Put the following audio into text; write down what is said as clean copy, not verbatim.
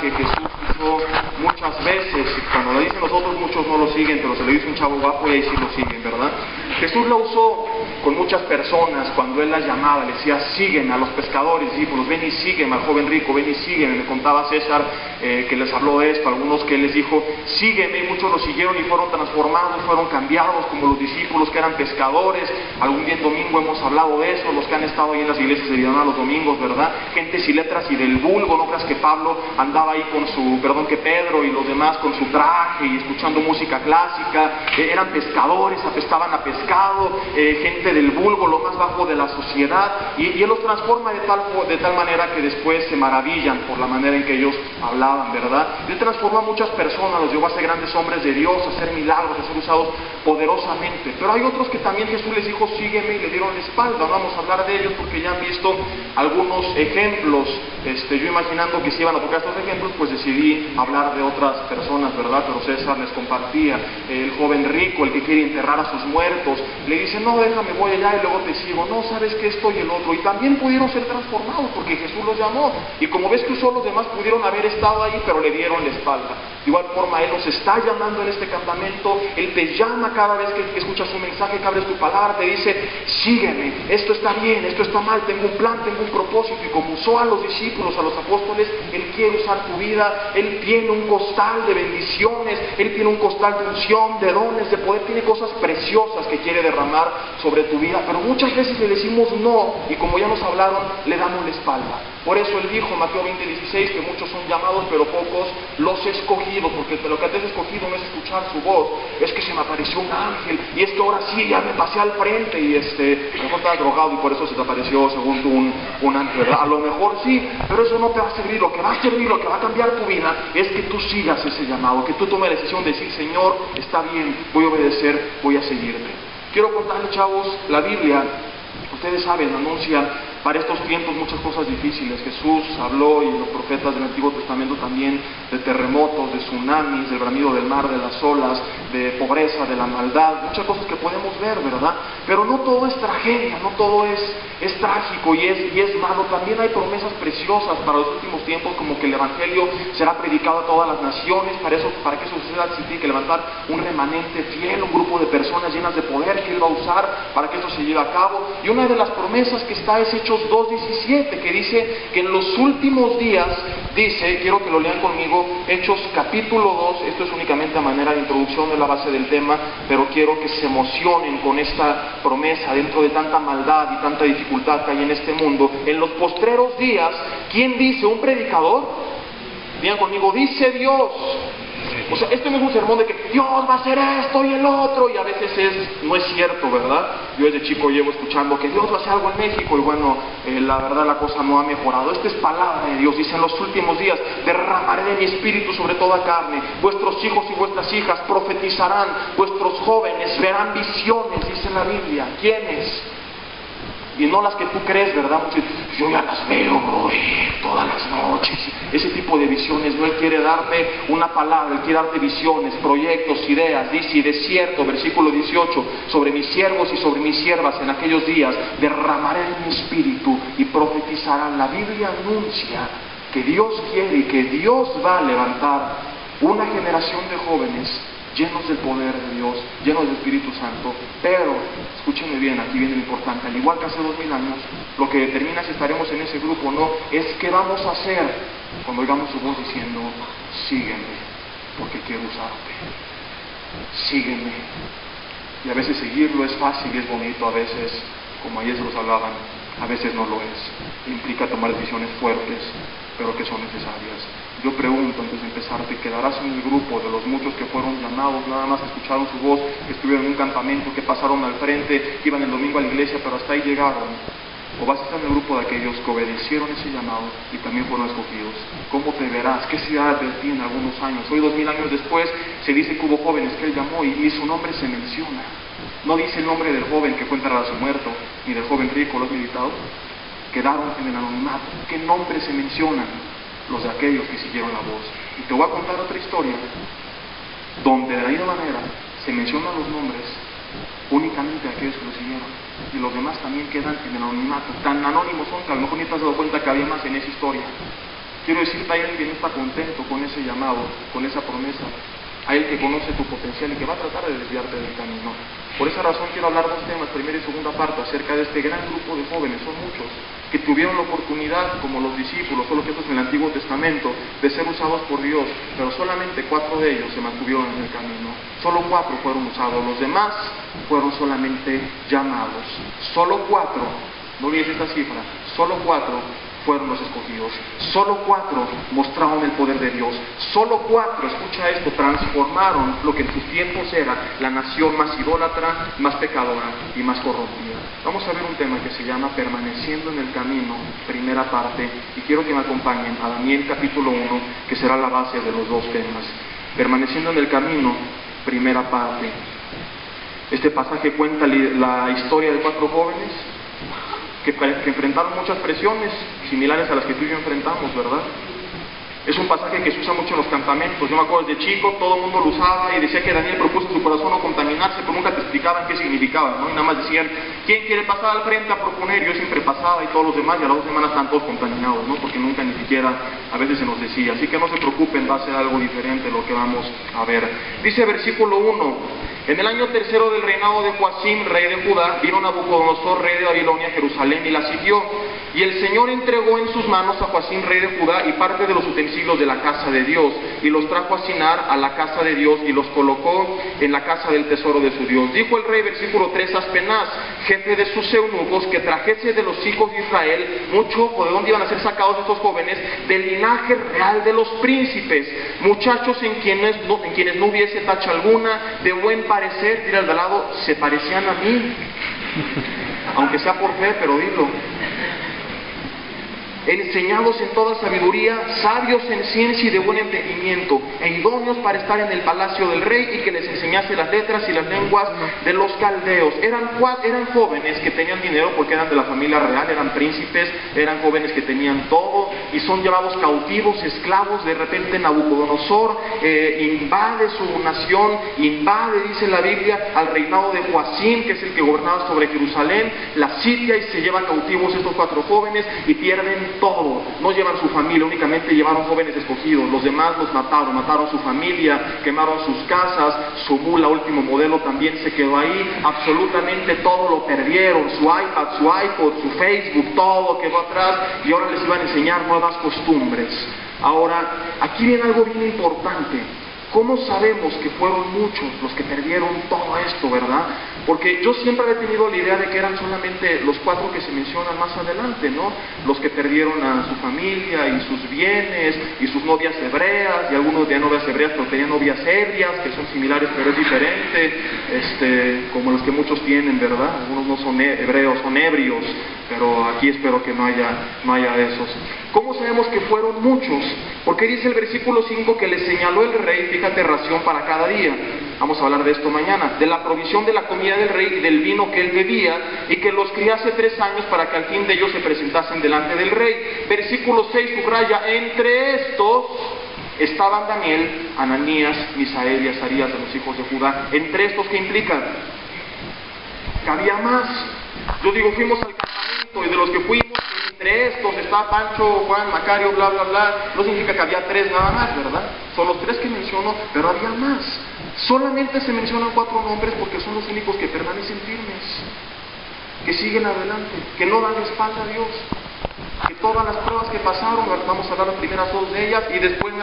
Que Jesús hizo muchas veces, cuando lo dicen los otros muchos no lo siguen, pero se lo dice un chavo guapo y ahí sí lo siguen, ¿verdad? Jesús la usó con muchas personas cuando Él las llamaba, le decía, sígueme, a los pescadores, discípulos, ven y sígueme, al joven rico, ven y sígueme. Me contaba César que les habló de esto, algunos que Él les dijo, sígueme, y muchos lo siguieron y fueron transformados, fueron cambiados, como los discípulos que eran pescadores. Algún día en domingo hemos hablado de eso, los que han estado ahí en las iglesias de Villanueva los domingos, ¿verdad? Gente sin letras y del vulgo, no creas que Pablo andaba ahí con su, que Pedro y los demás con su traje y escuchando música clásica, eran pescadores, apestaban a pescado, gente del vulgo, lo más bajo de la sociedad, y Él los transforma de tal manera que después se maravillan por la manera en que ellos hablaban, ¿verdad? Él transformó a muchas personas, los llevó a ser grandes hombres de Dios, a hacer milagros, a ser usados poderosamente, pero hay otros que también Jesús les dijo, sígueme, y le dieron la espalda. No vamos a hablar de ellos porque ya han visto algunos ejemplos. Yo imaginando que si iban a tocar estos ejemplos, pues decidí hablar de otras personas, ¿verdad? Pero César les compartía, el joven rico, el que quiere enterrar a sus muertos, le dice, no, déjame, voy allá y luego te sigo, no, sabes que esto y el otro, y también pudieron ser transformados porque Jesús los llamó, y como ves que usó, los demás pudieron haber estado ahí, pero le dieron la espalda. De igual forma, Él nos está llamando en este campamento, Él te llama cada vez que escuchas un mensaje, que abres tu palabra, te dice, sígueme, esto está bien, esto está mal, tengo un plan, tengo un propósito, y como usó a los discípulos, a los apóstoles, Él quiere usar tu vida. Él tiene un costal de bendiciones, Él tiene un costal de unción, de dones, de poder, tiene cosas preciosas que quiere derramar sobre tu vida, pero muchas veces le decimos no, y como ya nos hablaron, le damos la espalda. Por eso Él dijo, Mateo 20:16, que muchos son llamados, pero pocos los escogidos, porque lo que te has escogido no es escuchar su voz, es que se me apareció un ángel, y es que ahora sí, ya me pasé al frente, y a lo mejor estabas drogado y por eso se te apareció según tú un ángel, ¿verdad? A lo mejor sí, pero eso no te va a servir. Lo que va a servir, lo que va a cambiar tu vida, es que tú sigas ese llamado, que tú tomes la decisión de decir, Señor, está bien, voy a obedecer, voy a seguirte. Quiero contarles, chavos, la Biblia, ustedes saben, anuncia para estos tiempos muchas cosas difíciles. Jesús habló, y los profetas del Antiguo Testamento también, de terremotos, de tsunamis, del bramido del mar, de las olas, de pobreza, de la maldad, muchas cosas que podemos ver, ¿verdad? Pero no todo es tragedia, no todo es trágico y es malo. También hay promesas preciosas para los últimos tiempos, como que el Evangelio será predicado a todas las naciones. Para que eso suceda, se tiene que levantar un remanente fiel, un grupo de personas llenas de poder que Él va a usar para que esto se lleve a cabo. Y una de las promesas que está es Hechos 2:17, que dice que en los últimos días, dice, quiero que lo lean conmigo, Hechos capítulo 2, esto es únicamente a manera de introducción de la base del tema, pero quiero que se emocionen con esta promesa dentro de tanta maldad y tanta dificultad que hay en este mundo. En los postreros días, ¿quién dice? ¿Un predicador? Digan conmigo, dice Dios. O sea, este no es un sermón de que Dios va a hacer esto y el otro, y a veces no es cierto, ¿verdad? Yo desde chico llevo escuchando que Dios va a hacer algo en México, y bueno, la verdad la cosa no ha mejorado. Esta es palabra de Dios, dice, en los últimos días derramaré de mi espíritu sobre toda carne, vuestros hijos y vuestras hijas profetizarán, vuestros jóvenes verán visiones, dice la Biblia. ¿Quiénes? Y no las que tú crees, ¿verdad? Yo ya las veo, bro, todas las noches. Ese tipo de visiones, no. Él quiere darte una palabra, Él quiere darte visiones, proyectos, ideas. Dice, y de cierto, versículo 18, sobre mis siervos y sobre mis siervas en aquellos días derramaré mi espíritu y profetizarán. La Biblia anuncia que Dios quiere y que Dios va a levantar una generación de jóvenes llenos del poder de Dios, llenos del Espíritu Santo. Pero, escúchenme bien, aquí viene lo importante, al igual que hace 2000 años, lo que determina si estaremos en ese grupo o no, es qué vamos a hacer cuando oigamos su voz diciendo, sígueme, porque quiero usarte, sígueme. Y a veces seguirlo es fácil y es bonito, a veces, como ayer se los hablaban, a veces no lo es. Implica tomar decisiones fuertes, pero que son necesarias. Yo pregunto, antes de empezar, ¿te quedarás en el grupo de los muchos que fueron llamados, nada más escucharon su voz, que estuvieron en un campamento, que pasaron al frente, que iban el domingo a la iglesia, pero hasta ahí llegaron? ¿O vas a estar en el grupo de aquellos que obedecieron ese llamado y también fueron escogidos? ¿Cómo te verás? ¿Qué ciudad de ti en algunos años? Hoy, 2000 años después, se dice que hubo jóvenes que Él llamó y su nombre se menciona. No dice el nombre del joven que fue enterrado a su muerto, ni del joven rico, los militados. Quedaron en el anonimato. ¿Qué nombres se mencionan? Los de aquellos que siguieron la voz. Y te voy a contar otra historia donde de la misma manera se mencionan los nombres únicamente de aquellos que lo siguieron, y los demás también quedan en el anonimato. Tan anónimos son que a lo mejor ni te has dado cuenta que había más en esa historia. Quiero decirte a alguien que no está contento con ese llamado, con esa promesa, a Él que conoce tu potencial y que va a tratar de desviarte del camino. Por esa razón quiero hablar dos temas, primera y segunda parte, acerca de este gran grupo de jóvenes, son muchos, que tuvieron la oportunidad, como los discípulos, solo que estos en el Antiguo Testamento, de ser usados por Dios, pero solamente 4 de ellos se mantuvieron en el camino. Solo 4 fueron usados, los demás fueron solamente llamados. Solo 4, no olvides esta cifra, solo 4 fueron los escogidos. Solo 4 mostraron el poder de Dios. Solo 4, escucha esto, transformaron lo que en sus tiempos era la nación más idólatra, más pecadora y más corrompida. Vamos a ver un tema que se llama Permaneciendo en el Camino, primera parte, y quiero que me acompañen a Daniel capítulo 1, que será la base de los dos temas. Permaneciendo en el Camino, primera parte. Este pasaje cuenta la historia de 4 jóvenes que enfrentaron muchas presiones similares a las que tú y yo enfrentamos, ¿verdad? Es un pasaje que se usa mucho en los campamentos. Yo me acuerdo de chico, todo el mundo lo usaba y decía que Daniel propuso en su corazón no contaminarse, pero nunca te explicaban qué significaba, ¿no? Y nada más decían, ¿quién quiere pasar al frente a proponer? Yo siempre pasaba y todos los demás, y a las 2 semanas están todos contaminados, ¿no? Porque nunca ni siquiera a veces se nos decía. Así que no se preocupen, va a ser algo diferente lo que vamos a ver. Dice versículo 1. En el año 3 del reinado de Joacim, rey de Judá, vino Nabucodonosor, rey de Babilonia, a Jerusalén y la sitió. Y el Señor entregó en sus manos a Joacim, rey de Judá, y parte de los utensilios de la casa de Dios, y los trajo a Sinar, a la casa de Dios, y los colocó en la casa del tesoro de su Dios. Dijo el rey, versículo 3, a Aspenaz, jefe de sus eunucos, que trajese de los hijos de Israel mucho, ¿de dónde iban a ser sacados estos jóvenes? Del linaje real de los príncipes, muchachos en quienes no hubiese tacha alguna, de buen parecer, tira al de lado, se parecían a mí, aunque sea por fe, pero dilo. Enseñados en toda sabiduría, sabios en ciencia y de buen entendimiento, e idóneos para estar en el palacio del rey, y que les enseñase las letras y las lenguas de los caldeos. Eran jóvenes que tenían dinero porque eran de la familia real, eran príncipes, eran jóvenes que tenían todo, y son llevados cautivos, esclavos. De repente Nabucodonosor invade su nación, dice la Biblia, al reinado de Joacim, que es el que gobernaba sobre Jerusalén, la sitia y se lleva cautivos estos 4 jóvenes y pierden todo. No llevan su familia, únicamente llevaron jóvenes escogidos. Los demás los mataron su familia, quemaron sus casas, su mula último modelo también se quedó ahí. Absolutamente todo lo perdieron, su iPad, su iPod, su Facebook, todo quedó atrás, y ahora les iban a enseñar nuevas costumbres. Ahora, aquí viene algo bien importante. ¿Cómo sabemos que fueron muchos los que perdieron todo esto, verdad? Porque yo siempre he tenido la idea de que eran solamente los 4 que se mencionan más adelante, ¿no? Los que perdieron a su familia y sus bienes y sus novias hebreas, y algunos tenían novias hebreas pero tenían novias ebrias, que son similares pero es diferente, como los que muchos tienen, ¿verdad? Algunos no son hebreos, son ebrios, pero aquí espero que no haya de esos. ¿Cómo sabemos que fueron muchos? Porque dice el versículo 5 que le señaló el rey, fíjate, ración para cada día. Vamos a hablar de esto mañana. De la provisión de la comida del rey y del vino que él bebía, y que los criase 3 años para que al fin de ellos se presentasen delante del rey. Versículo 6 subraya, entre estos estaban Daniel, Ananías, Misael y Azarías de los hijos de Judá. Entre estos, ¿qué implican? Que había más. Yo digo, fuimos al campamento, y de los que fuimos, entre estos está Pancho, Juan, Macario, bla, bla, bla. No significa que había 3 nada más, ¿verdad? Son los 3 que menciono, pero había más. Solamente se mencionan 4 nombres porque son los únicos que permanecen firmes, que siguen adelante, que no dan la espalda a Dios, que todas las pruebas que pasaron, vamos a hablar las primeras 2 de ellas, y después